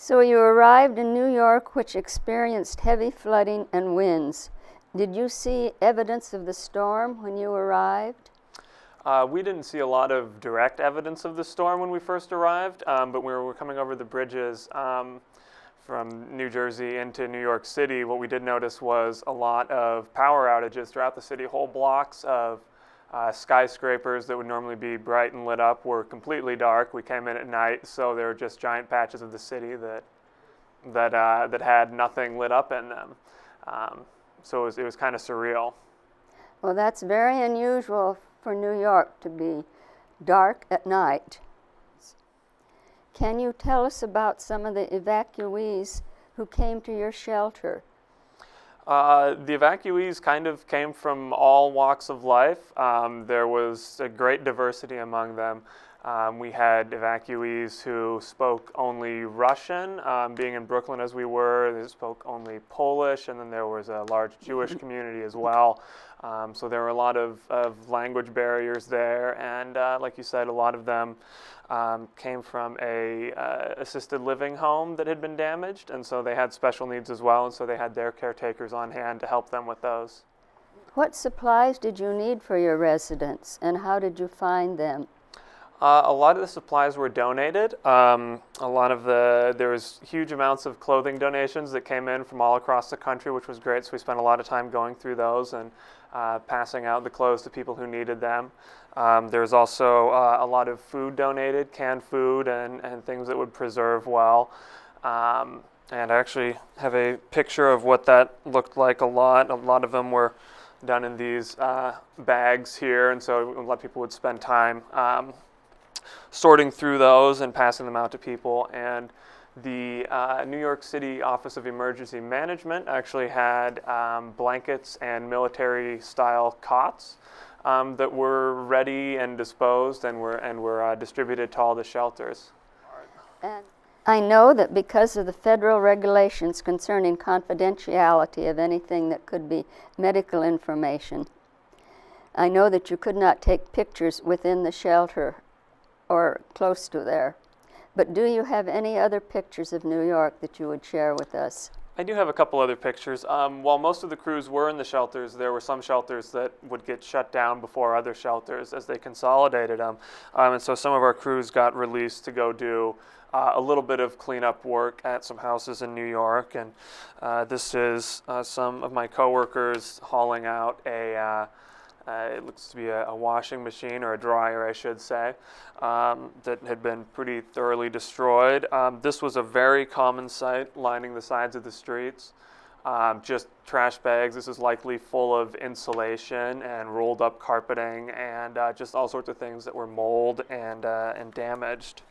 So you arrived in New York, which experienced heavy flooding and winds. Did you see evidence of the storm when you arrived? We didn't see a lot of direct evidence of the storm when we first arrived, but when we were coming over the bridges from New Jersey into New York City, what we did notice was a lot of power outages throughout the city. Whole blocks of skyscrapers that would normally be bright and lit up were completely dark. We came in at night, so there were just giant patches of the city that had nothing lit up in them. So it was kind of surreal. Well, that's very unusual for New York to be dark at night. Can you tell us about some of the evacuees who came to your shelter? The evacuees kind of came from all walks of life. There was a great diversity among them. We had evacuees who spoke only Russian. Being in Brooklyn as we were, they spoke only Polish, and then there was a large Jewish community as well. So there were a lot of language barriers there, and like you said, a lot of them came from a assisted living home that had been damaged, and so they had special needs as well, and so they had their caretakers on hand to help them with those. What supplies did you need for your residents, and how did you find them? A lot of the supplies were donated. There was huge amounts of clothing donations that came in from all across the country, which was great. So we spent a lot of time going through those and passing out the clothes to people who needed them. There was also a lot of food donated, canned food and things that would preserve well. And I actually have a picture of what that looked like a lot. A lot of them were done in these bags here, and so a lot of people would spend time sorting through those and passing them out to people. And the New York City Office of Emergency Management actually had blankets and military-style cots that were ready and disposed and were distributed to all the shelters. And I know that because of the federal regulations concerning confidentiality of anything that could be medical information, I know that you could not take pictures within the shelter or close to there. But do you have any other pictures of New York that you would share with us? I do have a couple other pictures. While most of the crews were in the shelters, there were some shelters that would get shut down before other shelters as they consolidated them. And so some of our crews got released to go do a little bit of cleanup work at some houses in New York. And this is some of my coworkers hauling out it looks to be a washing machine, or a dryer, I should say, that had been pretty thoroughly destroyed. This was a very common sight lining the sides of the streets. Just trash bags. This is likely full of insulation and rolled up carpeting and just all sorts of things that were mold and damaged.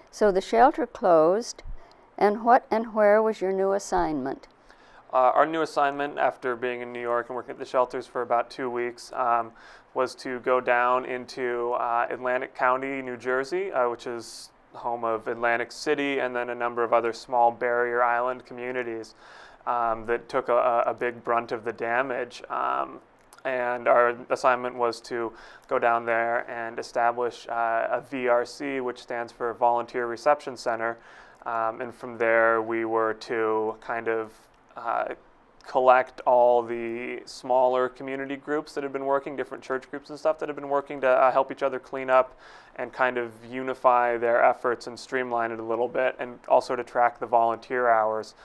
So the shelter closed, and what and where was your new assignment? Our new assignment, after being in New York and working at the shelters for about 2 weeks, was to go down into Atlantic County, New Jersey, which is home of Atlantic City, and then a number of other small barrier island communities that took a big brunt of the damage. And our assignment was to go down there and establish a VRC, which stands for Volunteer Reception Center. And from there, we were to kind of collect all the smaller community groups that had been working, different church groups and stuff that had been working to help each other clean up and kind of unify their efforts and streamline it a little bit, and also to track the volunteer hours.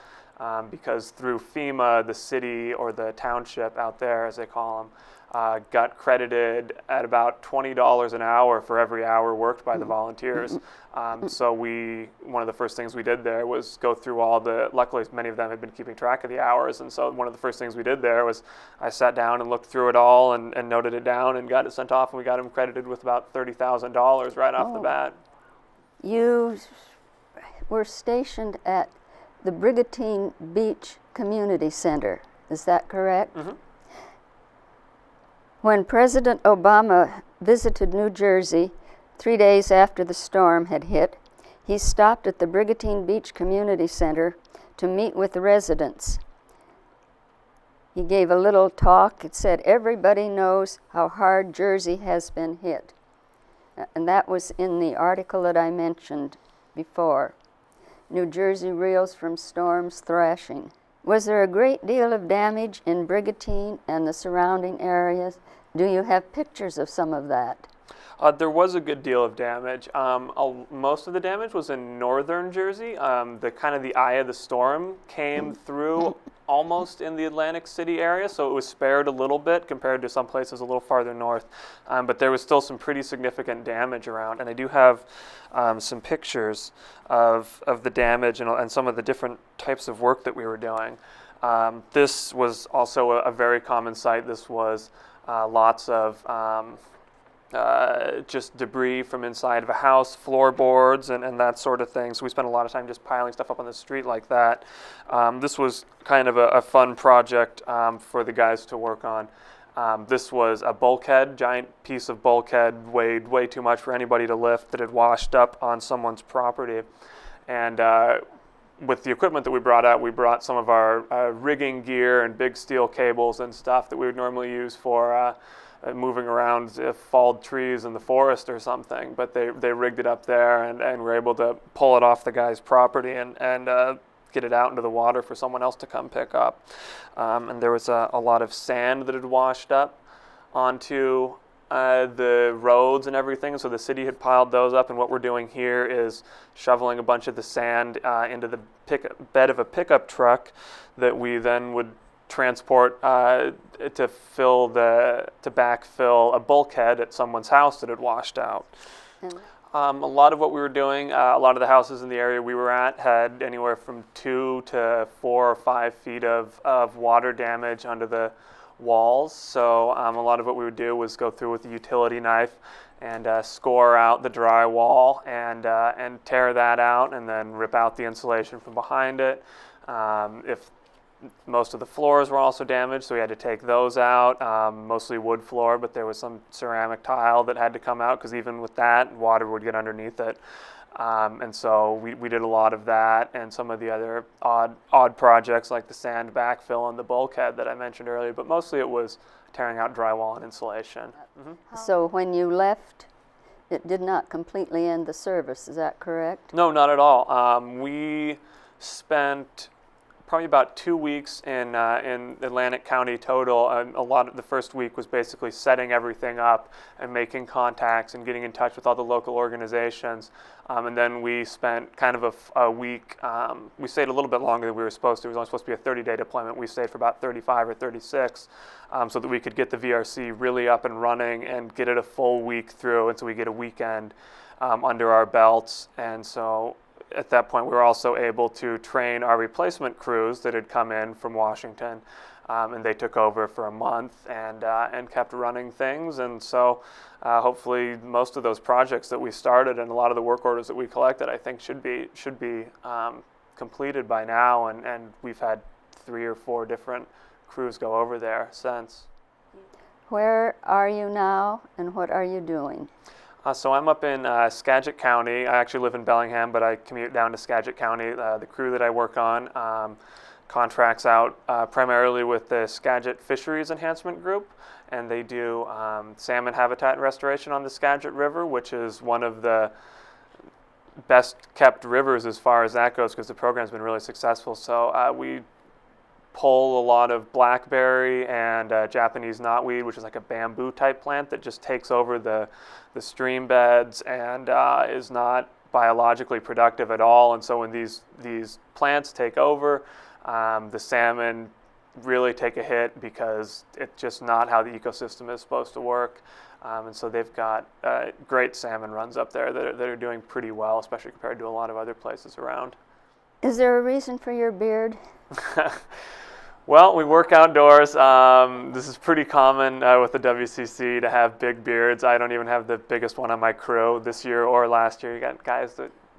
Because through FEMA, the city, or the township out there, as they call them, got credited at about $20 an hour for every hour worked by the volunteers. So one of the first things we did there was go through luckily many of them had been keeping track of the hours, and so one of the first things we did there was I sat down and looked through it all and noted it down and got it sent off, and we got them credited with about $30,000 right off the bat. You were stationed at the Brigantine Beach Community Center, is that correct? Mm-hmm. When President Obama visited New Jersey 3 days after the storm had hit, he stopped at the Brigantine Beach Community Center to meet with the residents. He gave a little talk. It said, "Everybody knows how hard Jersey has been hit." And that was in the article that I mentioned before. New Jersey reels from storms thrashing. Was there a great deal of damage in Brigantine and the surrounding areas? Do you have pictures of some of that? There was a good deal of damage. Most of the damage was in northern Jersey. The eye of the storm came through almost in the Atlantic City area, so it was spared a little bit compared to some places a little farther north. But there was still some pretty significant damage around, and I do have some pictures of the damage and some of the different types of work that we were doing. This was also a very common sight. This was lots of just debris from inside of a house, floorboards, and that sort of thing. So we spent a lot of time just piling stuff up on the street like that. This was kind of a fun project for the guys to work on. This was a bulkhead, giant piece of bulkhead, weighed way too much for anybody to lift, that had washed up on someone's property. And with the equipment that we brought out, we brought some of our rigging gear and big steel cables and stuff that we would normally use for moving around falled trees in the forest or something, but they rigged it up there and were able to pull it off the guy's property and get it out into the water for someone else to come pick up. And there was a lot of sand that had washed up onto the roads and everything, so the city had piled those up, and what we're doing here is shoveling a bunch of the sand into the bed of a pickup truck that we then would transport to backfill a bulkhead at someone's house that had washed out. A lot of what we were doing, a lot of the houses in the area we were at had anywhere from 2 to 4 or 5 feet of water damage under the walls. So a lot of what we would do was go through with a utility knife and score out the drywall and tear that out, and then rip out the insulation from behind it. If most of the floors were also damaged, so we had to take those out, mostly wood floor, but there was some ceramic tile that had to come out, because even with that, water would get underneath it. And so we did a lot of that, and some of the other odd projects like the sand backfill and the bulkhead that I mentioned earlier, but mostly it was tearing out drywall and insulation. So when you left, it did not completely end the service, is that correct? No, not at all. We spent probably about 2 weeks in Atlantic County total, and a lot of the first week was basically setting everything up and making contacts and getting in touch with all the local organizations. And then we spent kind of a week, we stayed a little bit longer than we were supposed to. It was only supposed to be a 30-day deployment. We stayed for about 35 or 36 so that we could get the VRC really up and running and get it a full week through, and so we get a weekend under our belts. And so at that point, we were also able to train our replacement crews that had come in from Washington, and they took over for a month and kept running things. And so hopefully most of those projects that we started and a lot of the work orders that we collected, I think should be completed by now, and we've had 3 or 4 different crews go over there since. Where are you now, and what are you doing? So I'm up in Skagit County. I actually live in Bellingham, but I commute down to Skagit County. The crew that I work on contracts out primarily with the Skagit Fisheries Enhancement Group, and they do salmon habitat restoration on the Skagit River, which is one of the best kept rivers as far as that goes, because the program's been really successful. So we pull a lot of blackberry and Japanese knotweed, which is like a bamboo type plant that just takes over the stream beds and is not biologically productive at all. And so when these plants take over, the salmon really take a hit, because it's just not how the ecosystem is supposed to work. And so they've got great salmon runs up there that are doing pretty well, especially compared to a lot of other places around. Is there a reason for your beard? Well, we work outdoors. This is pretty common with the WCC to have big beards. I don't even have the biggest one on my crew this year or last year. You got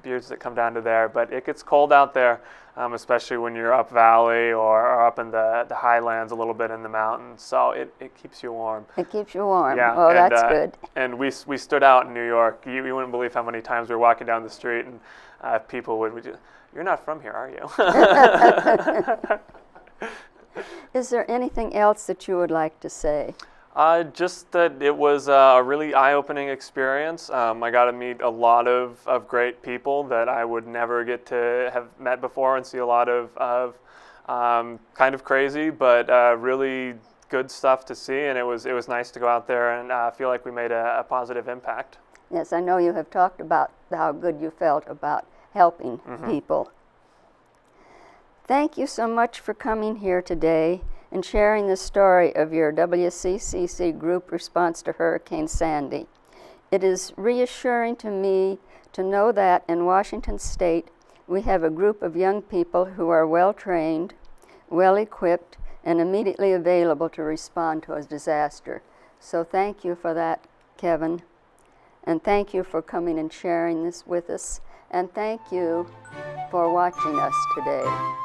beards that come down to there, but it gets cold out there, especially when you're up valley or up in the highlands a little bit in the mountains. So it keeps you warm. It keeps you warm. Yeah, oh, that's good. And we stood out in New York. You wouldn't believe how many times we were walking down the street and people would just, "You're not from here, are you?" Is there anything else that you would like to say? Just that it was a really eye-opening experience. I got to meet a lot of great people that I would never get to have met before, and see a lot of kind of crazy, but really good stuff to see. And it was nice to go out there and feel like we made a positive impact. Yes, I know you have talked about how good you felt about helping people. Thank you so much for coming here today and sharing the story of your WCCC group response to Hurricane Sandy. It is reassuring to me to know that in Washington State we have a group of young people who are well trained, well equipped, and immediately available to respond to a disaster. So thank you for that, Kevin. And thank you for coming and sharing this with us. And thank you for watching us today.